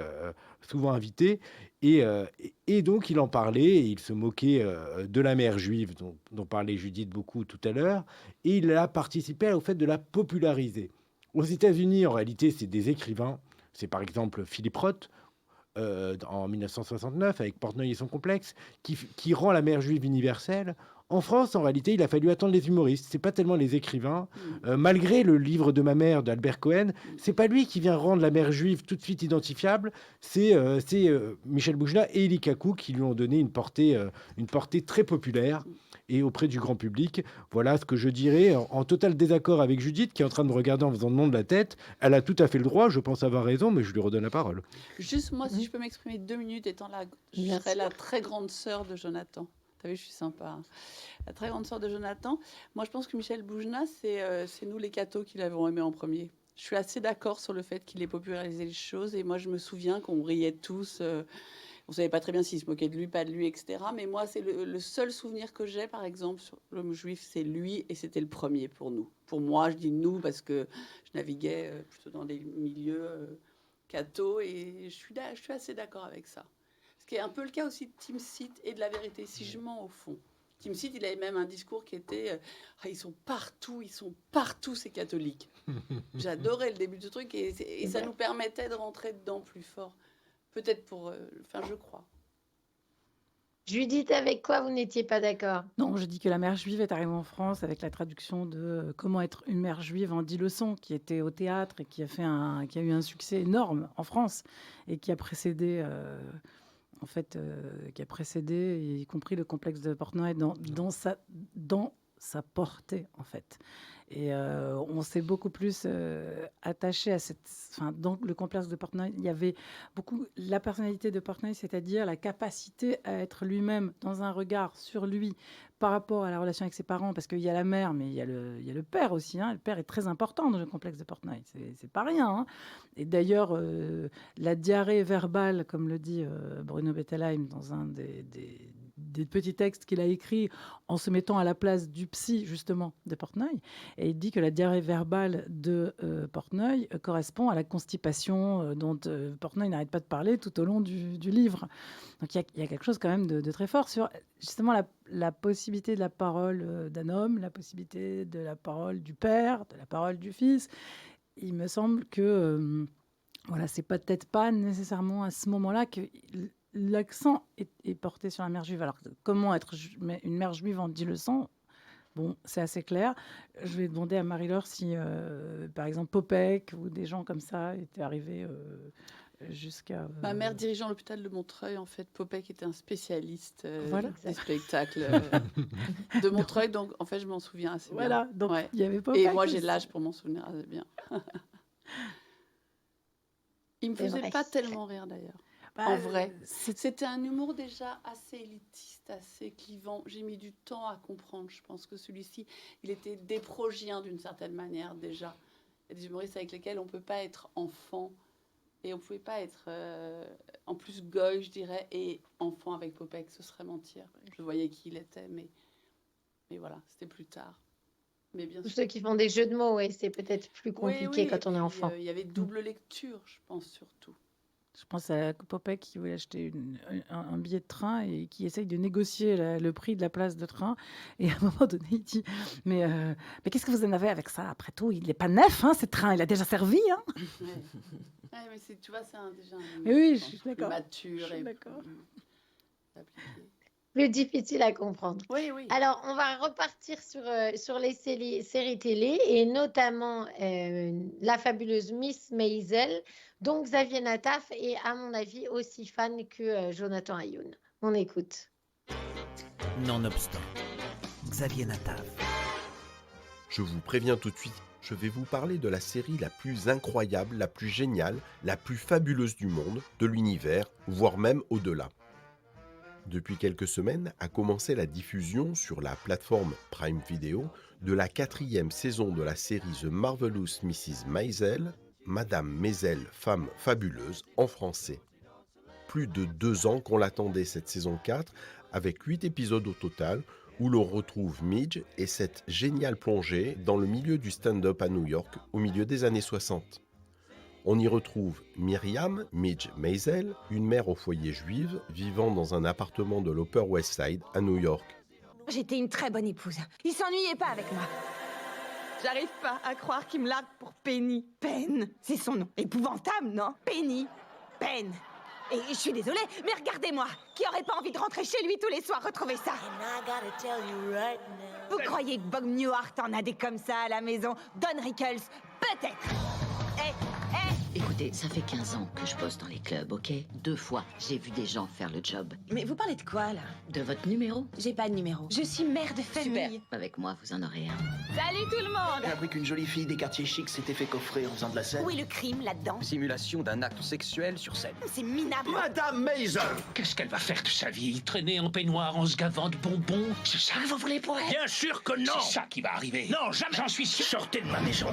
souvent invité. Et donc, il en parlait et il se moquait de la mère juive, dont parlait Judith beaucoup tout à l'heure. Et il a participé au fait de la populariser. Aux États-Unis, en réalité, c'est des écrivains. C'est par exemple Philippe Roth, en 1969, avec Portnoy et son complexe, qui rend la mère juive universelle. En France, en réalité, il a fallu attendre les humoristes. C'est pas tellement les écrivains. Malgré le livre de ma mère d'Albert Cohen, c'est pas lui qui vient rendre la mère juive tout de suite identifiable. C'est Michel Boujna et Elie Kakou qui lui ont donné une portée très populaire et auprès du grand public. Voilà ce que je dirais, en total désaccord avec Judith, qui est en train de me regarder en faisant le nom de la tête. Elle a tout à fait le droit, je pense avoir raison, mais je lui redonne la parole. Juste, moi, si je peux m'exprimer 2 minutes, étant je serais la très grande sœur de Jonathan. T'as vu, je suis sympa. Hein. La très grande sœur de Jonathan. Moi, je pense que Michel Boujna, c'est nous les cathos qui l'avons aimé en premier. Je suis assez d'accord sur le fait qu'il ait popularisé les choses. Et moi, je me souviens qu'on riait tous. On ne savait pas très bien s'il se moquait de lui, pas de lui, etc. Mais moi, c'est le seul souvenir que j'ai, par exemple, sur l'homme juif, c'est lui. Et c'était le premier pour nous. Pour moi, je dis nous parce que je naviguais plutôt dans des milieux cathos. Et je suis assez d'accord avec ça. Ce qui est un peu le cas aussi de Tim Seat et de La Vérité, si je mens au fond. Tim Seat, il avait même un discours qui était ils sont partout, ces catholiques. J'adorais le début du truc et ça nous permettait de rentrer dedans plus fort. Peut-être je crois. Judith, avec quoi vous n'étiez pas d'accord? Non, je dis que la mère juive est arrivée en France avec la traduction de Comment être une mère juive en 10 leçons, qui était au théâtre et qui a eu un succès énorme en France et qui a précédé... qui a précédé, y compris le complexe de Portnoy, dans sa portée, en fait. Et on s'est beaucoup plus attaché à dans le complexe de Portnoy, il y avait beaucoup la personnalité de Portnoy, c'est-à-dire la capacité à être lui-même dans un regard sur lui par rapport à la relation avec ses parents, parce qu'il y a la mère, mais il y a le père aussi. Hein. Le père est très important dans le complexe de Portnoy, c'est pas rien. Hein. Et d'ailleurs, la diarrhée verbale, comme le dit Bruno Bettelheim dans un des petits textes qu'il a écrits en se mettant à la place du psy, justement, de Portnoy. Et il dit que la diarrhée verbale de Portnoy correspond à la constipation dont Portnoy n'arrête pas de parler tout au long du livre. Donc il y a quelque chose quand même de très fort sur justement la possibilité de la parole d'un homme, la possibilité de la parole du père, de la parole du fils. Il me semble que c'est peut-être pas nécessairement à ce moment-là que l'accent est porté sur la mère juive. Alors, comment être une mère juive en 10 leçons? Bon, c'est assez clair. Je vais demander à Marie-Laure si, par exemple, Popek ou des gens comme ça étaient arrivés jusqu'à... Ma mère dirigeant l'hôpital de Montreuil, en fait, Popek était un spécialiste des spectacles de Montreuil. Donc, en fait, je m'en souviens assez bien. Voilà, donc il y avait Popek. Et moi, j'ai l'âge pour m'en souvenir assez bien. Il me faisait pas tellement rire, d'ailleurs. En vrai, c'était un humour déjà assez élitiste, assez clivant. J'ai mis du temps à comprendre. Je pense que celui-ci, il était déprogien d'une certaine manière déjà. Il y a des humoristes avec lesquels on ne peut pas être enfant et on ne pouvait pas être en plus goy, je dirais, et enfant avec Popek, ce serait mentir. Je voyais qui il était, mais voilà, c'était plus tard. Mais bien Tous sûr. ceux qui font des jeux de mots, c'est peut-être plus compliqué quand on est enfant. Il y avait double lecture, je pense surtout. Je pense à Popek qui voulait acheter un billet de train et qui essaye de négocier le prix de la place de train. Et à un moment donné, il dit mais qu'est-ce que vous en avez avec ça? Après tout, il n'est pas neuf, hein, ce train, il a déjà servi. Hein. Mais tu vois, c'est déjà oui, je suis d'accord. mature. Je suis d'accord. Plus difficile à comprendre. Oui, oui. Alors, on va repartir sur les séries télé et notamment la fabuleuse Miss Maisel, dont Xavier Nataf est, à mon avis, aussi fan que Jonathan Ayoun. On écoute. Nonobstant, Xavier Nataf. Je vous préviens tout de suite, je vais vous parler de la série la plus incroyable, la plus géniale, la plus fabuleuse du monde, de l'univers, voire même au-delà. Depuis quelques semaines a commencé la diffusion sur la plateforme Prime Video de la 4e saison de la série The Marvelous Mrs. Maisel, Madame Maisel, femme fabuleuse en français. Plus de 2 ans qu'on l'attendait cette saison 4, avec 8 épisodes au total, où l'on retrouve Midge et cette géniale plongée dans le milieu du stand-up à New York au milieu des années 60. On y retrouve Myriam, Midge Maisel, une mère au foyer juive vivant dans un appartement de l'Upper West Side à New York. J'étais une très bonne épouse. Il s'ennuyait pas avec moi. J'arrive pas à croire qu'il me largue pour Penny. Pen, c'est son nom. Épouvantable, non? Penny. Pen. Et je suis désolée, mais regardez-moi. Qui aurait pas envie de rentrer chez lui tous les soirs retrouver ça? Vous croyez que Bob Newhart en a des comme ça à la maison? Don Rickles, peut-être. Écoutez, ça fait 15 ans que je bosse dans les clubs, ok? 2 fois, j'ai vu des gens faire le job. Mais vous parlez de quoi, là? De votre numéro? J'ai pas de numéro. Je suis mère de famille. Super. Avec moi, vous en aurez un. Salut tout le monde! J'ai appris qu'une jolie fille des quartiers chics s'était fait coffrer en faisant de la scène. Où est le crime là-dedans? Simulation d'un acte sexuel sur scène. C'est minable. Madame Maisel! Qu'est-ce qu'elle va faire de sa vie? Traîner en peignoir en se gavant de bonbons? C'est ça que vous voulez pour elle? Bien sûr que non! C'est ça qui va arriver. Non, jamais. J'en suis sûr. Sortez de ma maison.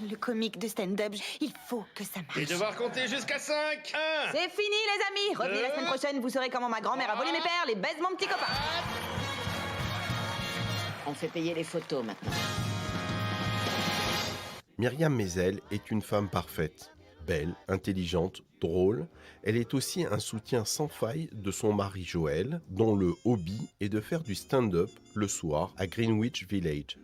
Le comique de stand-up, il faut que ça marche. Et devoir compter jusqu'à 5. 1. C'est fini les amis. Revenez la semaine prochaine, vous saurez comment ma grand-mère a volé mes pères, les baise mon petit copain. On fait payer les photos maintenant. Myriam Maisel est une femme parfaite. Belle, intelligente, drôle, elle est aussi un soutien sans faille de son mari Joël, dont le hobby est de faire du stand-up le soir à Greenwich Village.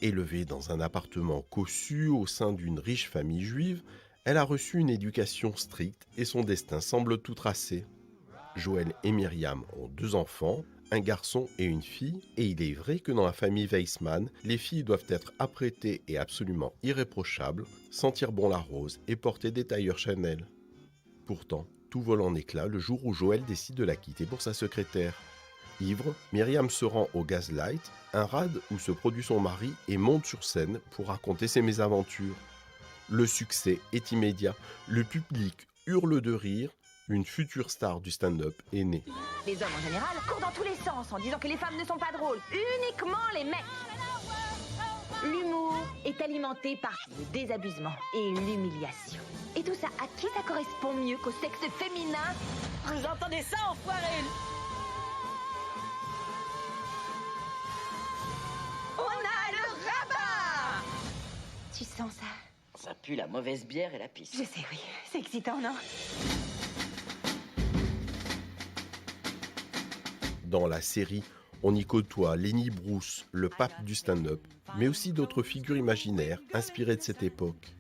Élevée dans un appartement cossu au sein d'une riche famille juive, elle a reçu une éducation stricte et son destin semble tout tracé. Joël et Myriam ont 2 enfants, un garçon et une fille, et il est vrai que dans la famille Weissman, les filles doivent être apprêtées et absolument irréprochables, sentir bon la rose et porter des tailleurs Chanel. Pourtant, tout vole en éclats le jour où Joël décide de la quitter pour sa secrétaire. Ivre, Myriam se rend au Gaslight, un rad où se produit son mari et monte sur scène pour raconter ses mésaventures. Le succès est immédiat, le public hurle de rire, une future star du stand-up est née. Les hommes en général courent dans tous les sens en disant que les femmes ne sont pas drôles, uniquement les mecs. L'humour est alimenté par le désabusement et l'humiliation. Et tout ça, à qui ça correspond mieux qu'au sexe féminin? Vous entendez ça, enfoiré? On a le rabat! Tu sens ça? Ça pue la mauvaise bière et la pisse. Je sais, oui. C'est excitant, non? Dans la série, on y côtoie Lenny Bruce, le pape du stand-up, mais aussi d'autres figures imaginaires inspirées de cette époque.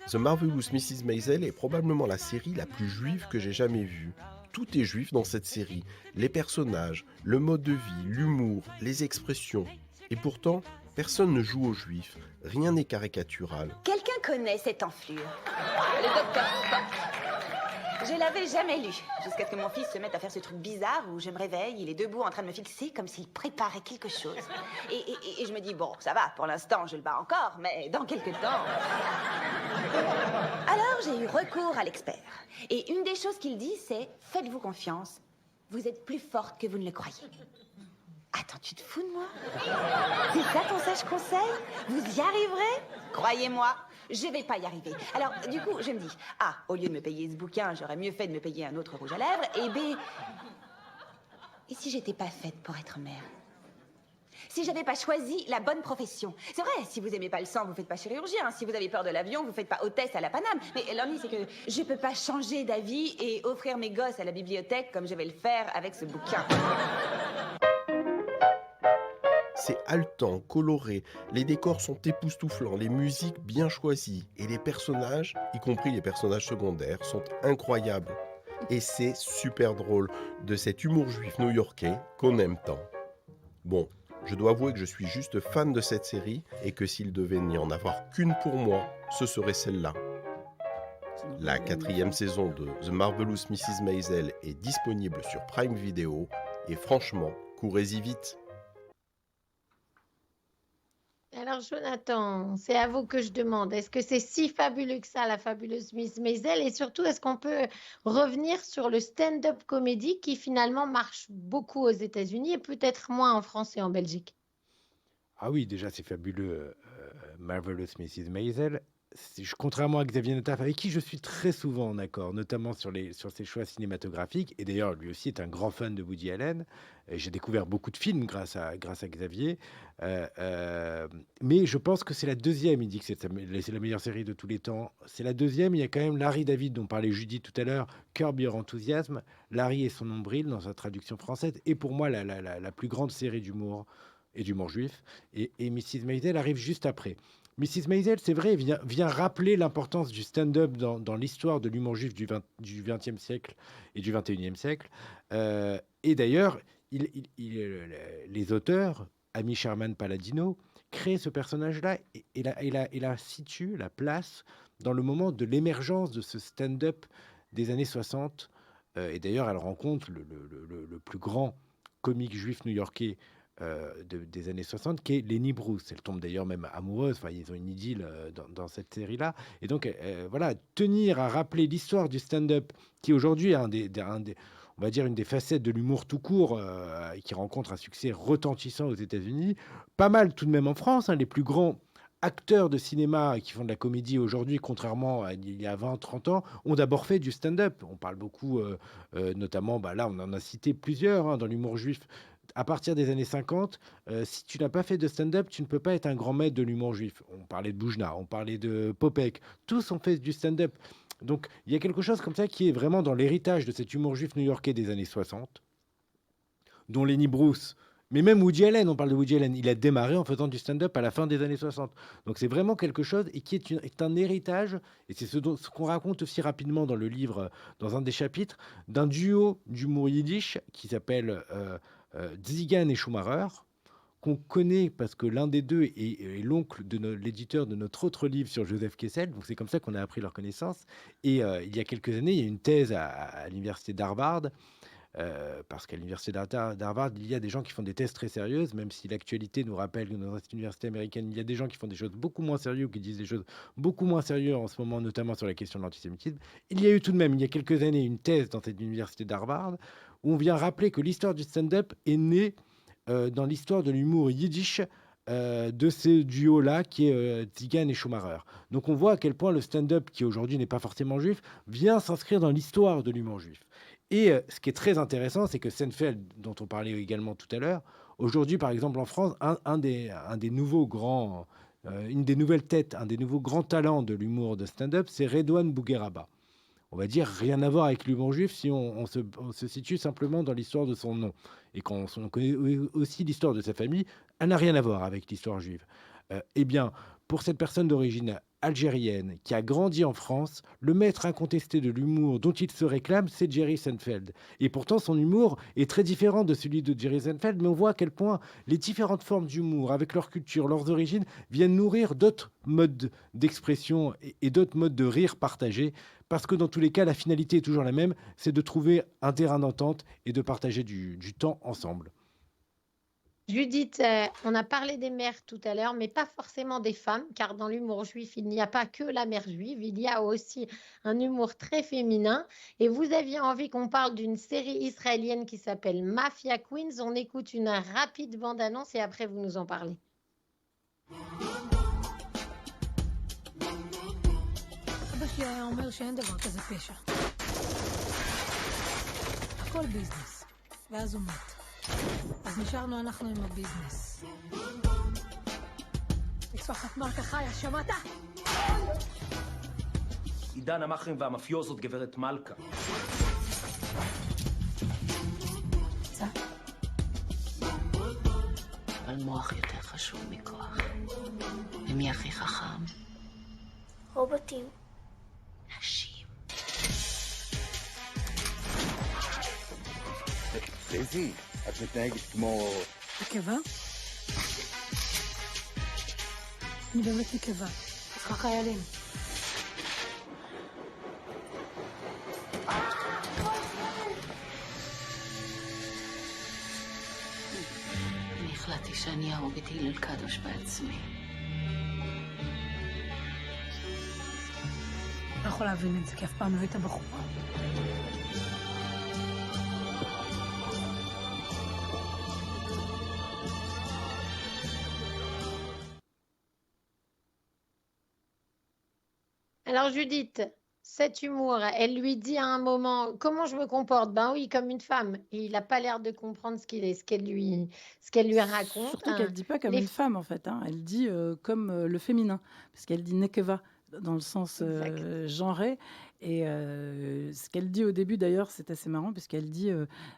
The Marvelous Mrs. Maisel est probablement la série la plus juive que j'ai jamais vue. Tout est juif dans cette série. Les personnages, le mode de vie, l'humour, les expressions. Et pourtant, personne ne joue aux juifs. Rien n'est caricatural. Quelqu'un connaît cette enflure? Le docteur Spock. Je l'avais jamais lu, jusqu'à ce que mon fils se mette à faire ce truc bizarre où je me réveille, il est debout en train de me fixer comme s'il préparait quelque chose. Et je me dis, bon, ça va, pour l'instant, je le bats encore, mais dans quelques temps... Alors, j'ai eu recours à l'expert. Et une des choses qu'il dit, c'est, faites-vous confiance, vous êtes plus forte que vous ne le croyez. Attends, tu te fous de moi? C'est ça ton sage conseil? Vous y arriverez? Croyez-moi, je vais pas y arriver. Alors, du coup, je me dis, A, au lieu de me payer ce bouquin, j'aurais mieux fait de me payer un autre rouge à lèvres, et B, et si j'étais pas faite pour être mère? Si j'avais pas choisi la bonne profession? C'est vrai, si vous aimez pas le sang, vous faites pas chirurgien. Si vous avez peur de l'avion, vous faites pas hôtesse à la Paname. Mais l'ennui, c'est que je peux pas changer d'avis et offrir mes gosses à la bibliothèque comme je vais le faire avec ce bouquin. C'est haletant, coloré, les décors sont époustouflants, les musiques bien choisies et les personnages, y compris les personnages secondaires, sont incroyables. Et c'est super drôle, de cet humour juif new-yorkais qu'on aime tant. Bon, je dois avouer que je suis juste fan de cette série et que s'il devait n'y en avoir qu'une pour moi, ce serait celle-là. La 4e saison de The Marvelous Mrs. Maisel est disponible sur Prime Video et franchement, courez-y vite. Alors, Jonathan, c'est à vous que je demande. Est-ce que c'est si fabuleux que ça, la fabuleuse Miss Maisel? Et surtout, est-ce qu'on peut revenir sur le stand-up comédie qui finalement marche beaucoup aux États-Unis et peut-être moins en France et en Belgique? Ah oui, déjà, c'est fabuleux, Marvelous Mrs. Maisel. Contrairement à Xavier Natav, avec qui je suis très souvent en accord, notamment sur ses choix cinématographiques, et d'ailleurs, lui aussi est un grand fan de Woody Allen. Et j'ai découvert beaucoup de films grâce à Xavier. Mais je pense que c'est la deuxième. Il dit que c'est la meilleure série de tous les temps. C'est la deuxième. Il y a quand même Larry David, dont parlait Judith tout à l'heure, Curb Your Enthusiasm. Larry et son nombril, dans sa traduction française, est pour moi la plus grande série d'humour et d'humour juif. Et Mrs. Maisel arrive juste après. Mrs. Maisel, c'est vrai, vient rappeler l'importance du stand-up dans l'histoire de l'humour juif du XXe siècle et du XXIe siècle. Et d'ailleurs, les auteurs, Amy Sherman Palladino, créent ce personnage-là et la situent, la place dans le moment de l'émergence de ce stand-up des années 60. Et d'ailleurs, elle rencontre le plus grand comique juif new-yorkais des années 60, qui est Lenny Bruce. Elle tombe d'ailleurs même amoureuse, enfin, ils ont une idylle dans cette série-là. Et donc, voilà, tenir à rappeler l'histoire du stand-up, qui aujourd'hui est on va dire une des facettes de l'humour tout court, qui rencontre un succès retentissant aux États-Unis, pas mal tout de même en France, les plus grands acteurs de cinéma qui font de la comédie aujourd'hui, contrairement à il y a 20-30 ans, ont d'abord fait du stand-up. On parle beaucoup, notamment, là, on en a cité plusieurs dans l'humour juif. À partir des années 50, si tu n'as pas fait de stand-up, tu ne peux pas être un grand maître de l'humour juif. On parlait de Boujna, on parlait de Popek, tous ont fait du stand-up. Donc, il y a quelque chose comme ça qui est vraiment dans l'héritage de cet humour juif new-yorkais des années 60, dont Lenny Bruce, mais même Woody Allen, on parle de Woody Allen, il a démarré en faisant du stand-up à la fin des années 60. Donc, c'est vraiment quelque chose et qui est un héritage, et c'est ce qu'on raconte aussi rapidement dans le livre, dans un des chapitres, d'un duo d'humour yiddish qui s'appelle Zigan et Schumacher, qu'on connaît parce que l'un des deux est l'oncle de l'éditeur de notre autre livre sur Joseph Kessel. Donc c'est comme ça qu'on a appris leur connaissance. Et il y a quelques années, il y a une thèse à l'université d'Harvard, parce qu'à l'université d'Harvard, il y a des gens qui font des thèses très sérieuses, même si l'actualité nous rappelle que dans cette université américaine, il y a des gens qui font des choses beaucoup moins sérieuses, qui disent des choses beaucoup moins sérieuses en ce moment, notamment sur la question de l'antisémitisme. Il y a eu tout de même, il y a quelques années, une thèse dans cette université d'Harvard où on vient rappeler que l'histoire du stand-up est née dans l'histoire de l'humour yiddish de ces duos-là, qui est Zigan et Schumacher. Donc on voit à quel point le stand-up, qui aujourd'hui n'est pas forcément juif, vient s'inscrire dans l'histoire de l'humour juif. Et ce qui est très intéressant, c'est que Seinfeld, dont on parlait également tout à l'heure, aujourd'hui, par exemple, en France, un des nouveaux grands, une des nouvelles têtes, un des nouveaux grands talents de l'humour de stand-up, c'est Redouane Bougueraba. On va dire rien à voir avec l'humour juif si on se situe simplement dans l'histoire de son nom. Et quand on connaît aussi l'histoire de sa famille, elle n'a rien à voir avec l'histoire juive. Eh bien, pour cette personne d'origine algérienne qui a grandi en France, le maître incontesté de l'humour dont il se réclame, c'est Jerry Seinfeld. Et pourtant, son humour est très différent de celui de Jerry Seinfeld, mais on voit à quel point les différentes formes d'humour, avec leur culture, leurs origines, viennent nourrir d'autres modes d'expression et d'autres modes de rire partagés, parce que dans tous les cas, la finalité est toujours la même, c'est de trouver un terrain d'entente et de partager du temps ensemble. Judith, on a parlé des mères tout à l'heure, mais pas forcément des femmes, car dans l'humour juif, il n'y a pas que la mère juive, il y a aussi un humour très féminin. Et vous aviez envie qu'on parle d'une série israélienne qui s'appelle Mafia Queens. On écoute une rapide bande-annonce et après vous nous en parlez. אבא שלי היה אומר שאין דבר כזה פשע. הכל ביזנס. ואז הוא מת. אז נשארנו אנחנו עם הביזנס. משפחת מרקה חיה, שמעת? עידן המאכרים והמאפיוזות, גברת מלכה. צא. אבל מוח יותר חשוב מכוח. ומי הכי חכם? רובוטים. נשים. תחייזי, את מתנהגת כמו... נקבה? אני באמת נקבה. צריכה חיילים. אני החלטתי שאני אהרוג את הלל קדוש בעצמי. לא יכול להבין את זה, כי אף פעם לא היית בחורה. Alors Judith, cet humour, elle lui dit à un moment, comment je me comporte? Ben oui, comme une femme. Et il n'a pas l'air de comprendre ce qu'elle lui raconte. Surtout qu'elle ne dit pas comme Les une femme, en fait. Elle dit comme le féminin, parce qu'elle dit nekeva, dans le sens genré. Et ce qu'elle dit au début, d'ailleurs, c'est assez marrant, puisqu'elle dit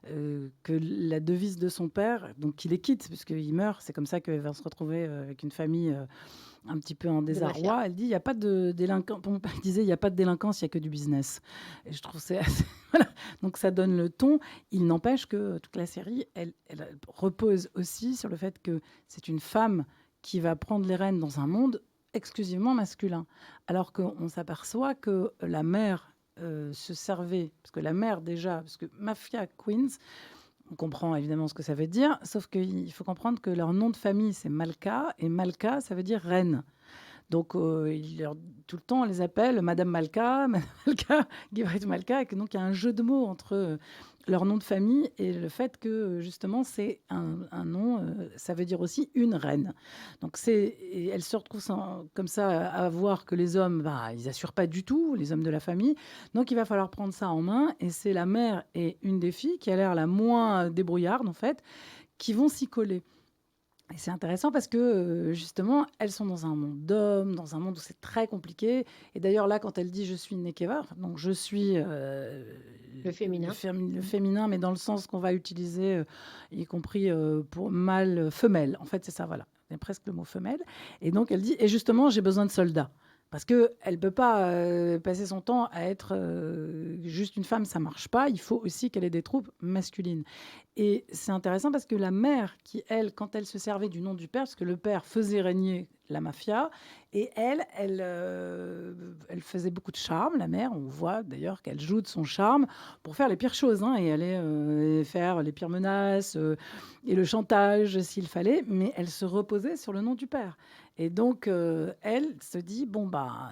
que la devise de son père, donc qu'il les quitte, puisqu'il meurt, c'est comme ça qu'elle va se retrouver avec une famille un petit peu en désarroi. Elle dit, il n'y a pas de délinquance. Elle disait, il n'y a pas de délinquance, il n'y a que du business. Et je trouve que c'est assez... Voilà. Donc ça donne le ton. Il n'empêche que toute la série, elle repose aussi sur le fait que c'est une femme qui va prendre les rênes dans un monde exclusivement masculin. Alors qu'on s'aperçoit que la mère se servait, parce que la mère déjà, parce que Mafia Queens, on comprend évidemment ce que ça veut dire, sauf qu'il faut comprendre que leur nom de famille, c'est Malka, et Malka, ça veut dire reine. Donc, tout le temps, on les appelle Madame Malka, Givrit Malka, et que donc il y a un jeu de mots entre leur nom de famille et le fait que, justement, c'est un nom, ça veut dire aussi une reine. Donc, elle se retrouve comme ça à voir que les hommes, ils n'assurent pas du tout, les hommes de la famille. Donc, il va falloir prendre ça en main, et c'est la mère et une des filles qui a l'air la moins débrouillarde, en fait, qui vont s'y coller. Et c'est intéressant parce que, justement, elles sont dans un monde d'hommes, dans un monde où c'est très compliqué. Et d'ailleurs, là, quand elle dit « je suis nekeva », donc je suis... le féminin. Le féminin, mais dans le sens qu'on va utiliser, y compris pour mâle, femelle. En fait, c'est ça, voilà. C'est presque le mot femelle. Et donc, elle dit « et justement, j'ai besoin de soldats ». Parce qu'elle ne peut pas passer son temps à être juste une femme, ça ne marche pas. Il faut aussi qu'elle ait des troupes masculines. Et c'est intéressant parce que la mère, qui, elle, quand elle se servait du nom du père, parce que le père faisait régner la mafia, et elle faisait beaucoup de charme, la mère. On voit d'ailleurs qu'elle joue de son charme pour faire les pires choses, et aller faire les pires menaces et le chantage s'il fallait, mais elle se reposait sur le nom du père. Et donc, elle se dit,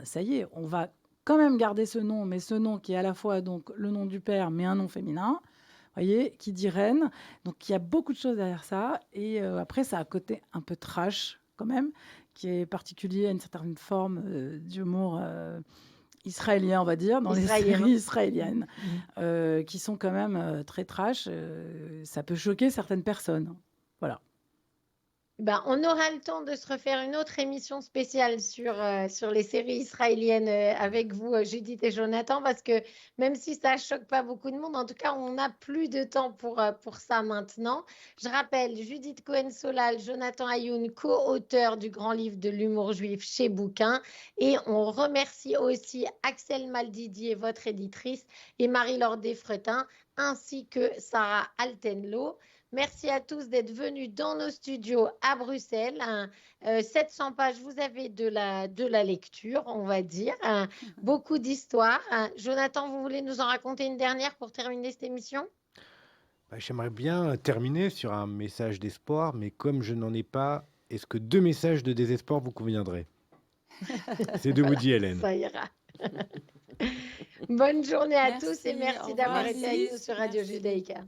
ça y est, on va quand même garder ce nom, mais ce nom qui est à la fois donc, le nom du père, mais un nom féminin, voyez, qui dit reine. Donc, il y a beaucoup de choses derrière ça. Et après, ça a un côté un peu trash, quand même, qui est particulier à une certaine forme d'humour israélien, on va dire, dans les séries israéliennes, qui sont quand même très trash. Ça peut choquer certaines personnes. Voilà. On aura le temps de se refaire une autre émission spéciale sur les séries israéliennes avec vous, Judith et Jonathan, parce que même si ça ne choque pas beaucoup de monde, en tout cas, on n'a plus de temps pour ça maintenant. Je rappelle, Judith Cohen-Solal, Jonathan Ayoun, co-auteur du grand livre de l'humour juif chez Bouquin. Et on remercie aussi Axel Maldidier, votre éditrice, et Marie-Laure Desfretins, ainsi que Sarah Altenlo. Merci à tous d'être venus dans nos studios à Bruxelles. 700 pages, vous avez de la lecture, on va dire. Beaucoup d'histoires. Jonathan, vous voulez nous en raconter une dernière pour terminer cette émission ? J'aimerais bien terminer sur un message d'espoir, mais comme je n'en ai pas, est-ce que 2 messages de désespoir vous conviendraient ? C'est de Woody Allen. Ça ira. Bonne journée à tous et merci d'avoir été avec nous sur Radio Judaïka.